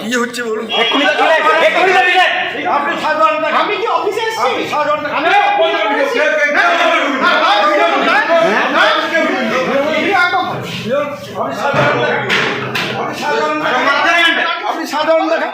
কি হচ্ছে বলুন? আমি কি অফিসে এসেছি? আপনি সাধারণ দেখা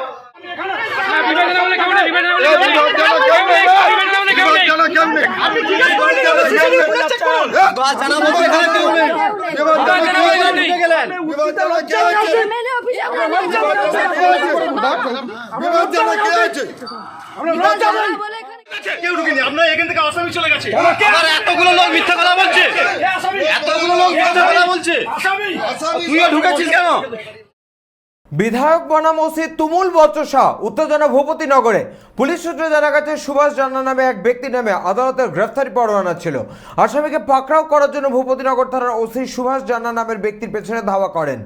কেউ ঢুকেনি, আপনার এখান থেকে আসামি চলে গেছে। এতগুলো লোক মিথ্যা কথা বলছে, এতগুলো লোক মিথ্যা কথা বলছে, তুইও ঢুকেছিস কেন? বিধায়ক বনাম ওসি তুমুল বচসা, উত্তেজনা ভূপতিনগরে। পুলিশ সূত্রে জানা গেছে সুভাষ জানা নামে এক ব্যক্তি নামে আদালতের গ্রেফতারি পরোয়ানা ছিল। আসামিকে পাকড়াও করার জন্য ভূপতিনগর থানার ওসি সুভাষ জানা নামের ব্যক্তির পেছনে ধাওয়া করেন।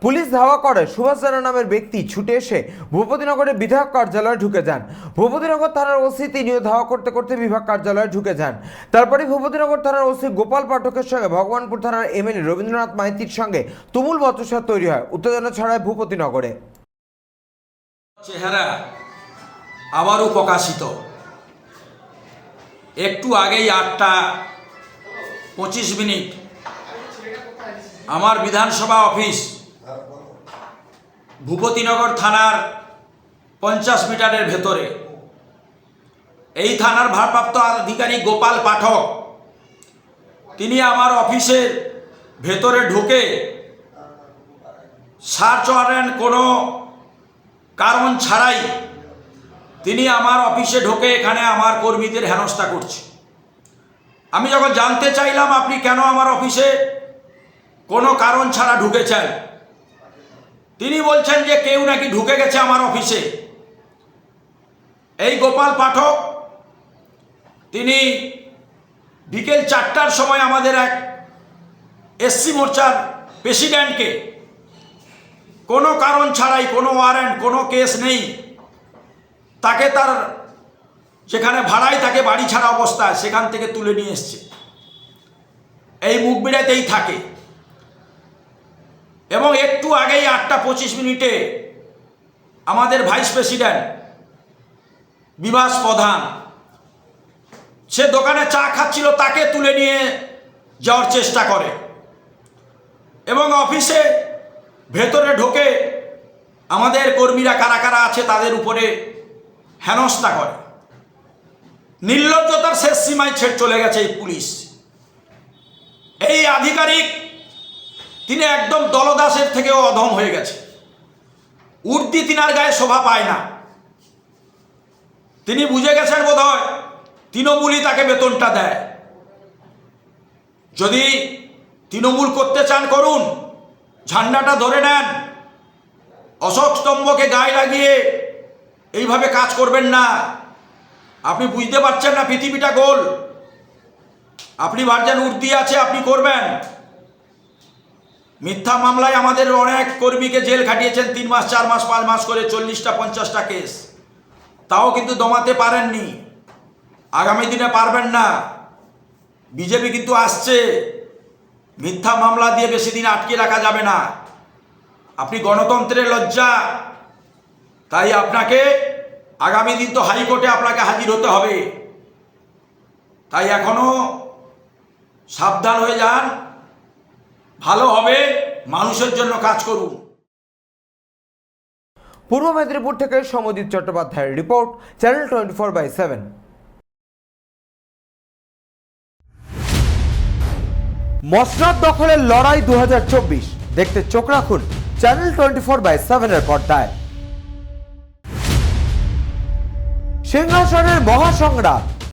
পুলিশ ধাওয়া করে সুভাষ জানা নামের ব্যক্তি ছুটে এসে ভূপতিনগরের বিধায়ক কার্যালয়ে ঢুকে যান। ভূপতিনগর থানার ওসি তিনিও ধাওয়া করতে করতে বিভাগ কার্যালয়ে ঢুকে যান। তারপরে ভূপতিনগর থানার ওসি গোপাল পাঠকের সঙ্গে ভগবানপুর থানার এমএলএ রবীন্দ্রনাথ মাইতির সঙ্গে তুমুল বচসা তৈরি হয়। উত্তেজনা ছড়ায় ভূপতিনগরে। চেহারা আবারও প্রকাশিত। একটু আগেই 8:25 আমার বিধানসভা অফিস ভূপতিনগর থানার 50 মিটারের ভেতরে। এই থানার ভারপ্রাপ্ত আধিকারিক গোপাল পাঠক তিনি আমার অফিসের ভেতরে ঢুকে সার্চ ওয়ারেন্ট কোনো কারণ ছাড়াই তিনি আমার অফিসে ঢুকে এখানে আমার কর্মীদের হেনস্থা করছে। আমি যখন জানতে চাইলাম আপনি কেন আমার অফিসে কোনো কারণ ছাড়া ঢুকেছেন, তিনি বলছেন যে কেউ নাকি ঢুকে গেছে আমার অফিসে। এই গোপাল পাঠক তিনি বিকেল 4টার সময় আমাদের এক এসসি মোর্চার প্রেসিডেন্টকে কোনো কারণ ছাড়াই, কোনো ওয়ারেন্ট, কোনো কেস নেই, তাকে তার যেখানে ভাড়ায় তাকে বাড়ি ছাড়া অবস্থায় সেখান থেকে তুলে নিয়ে এসছে। এই মুখবিড়াতেই থাকে। এবং একটু আগেই 8:25 আমাদের ভাইস প্রেসিডেন্ট বিভাস প্রধান সে দোকানে চা খাচ্ছিল, তাকে তুলে নিয়ে যাওয়ার চেষ্টা করে এবং অফিসে ভেতরে ঢোকে আমাদের কর্মীরা কারা কারা আছে তাদের উপরে হেনস্থা করে। নির্লজ্জতার শেষ সীমায় চলে গেছে এই পুলিশ। এই আধিকারিক তিনি একদম দলদাসের থেকেও অধম হয়ে গেছে। উর্দি তিনার গায়ে শোভা পায় না। তিনি বুঝে গেছেন বোধহয় তৃণমূলই তাকে বেতনটা দেয়। যদি তৃণমূল করতে চান করুন, ঝান্ডাটা ধরে নেন, অশোক স্তম্ভকে গায়ে লাগিয়ে এইভাবে কাজ করবেন না। আপনি বুঝতে পারছেন না পৃথিবীটা গোল। আপনি ভাবছেন উর্দি আছে আপনি করবেন। মিথ্যা মামলায় আমাদের অনেক কর্মীকে জেল খাটিয়েছেন 3 মাস 4 মাস 5 মাস করে, 40টা 50টা কেস, তাও কিন্তু দমাতে পারেননি। আগামী দিনে পারবেন না। বিজেপি কিন্তু আসছে, মিথ্যা মামলা দিয়ে বেশি দিন আটকে রাখা যাবে না। আপনি গণতন্ত্রের লজ্জা, তাই আপনাকে আগামী দিন তো হাইকোর্টে আপনাকে হাজির হতে হবে। তাই এখনো সাবধান হয়ে যান, ভালো হবে, মানুষের জন্য কাজ করুন। পূর্ব মেদিনীপুর থেকে সমজিৎ চট্টোপাধ্যায়ের রিপোর্ট, চ্যানেল 24/7। মসনাদ দখলের লড়াই 2024 দেখতে চোখ রাখুন চ্যানেল 24/7 এর পর্দায়। সিংহাসনের মহাসংগ্রাম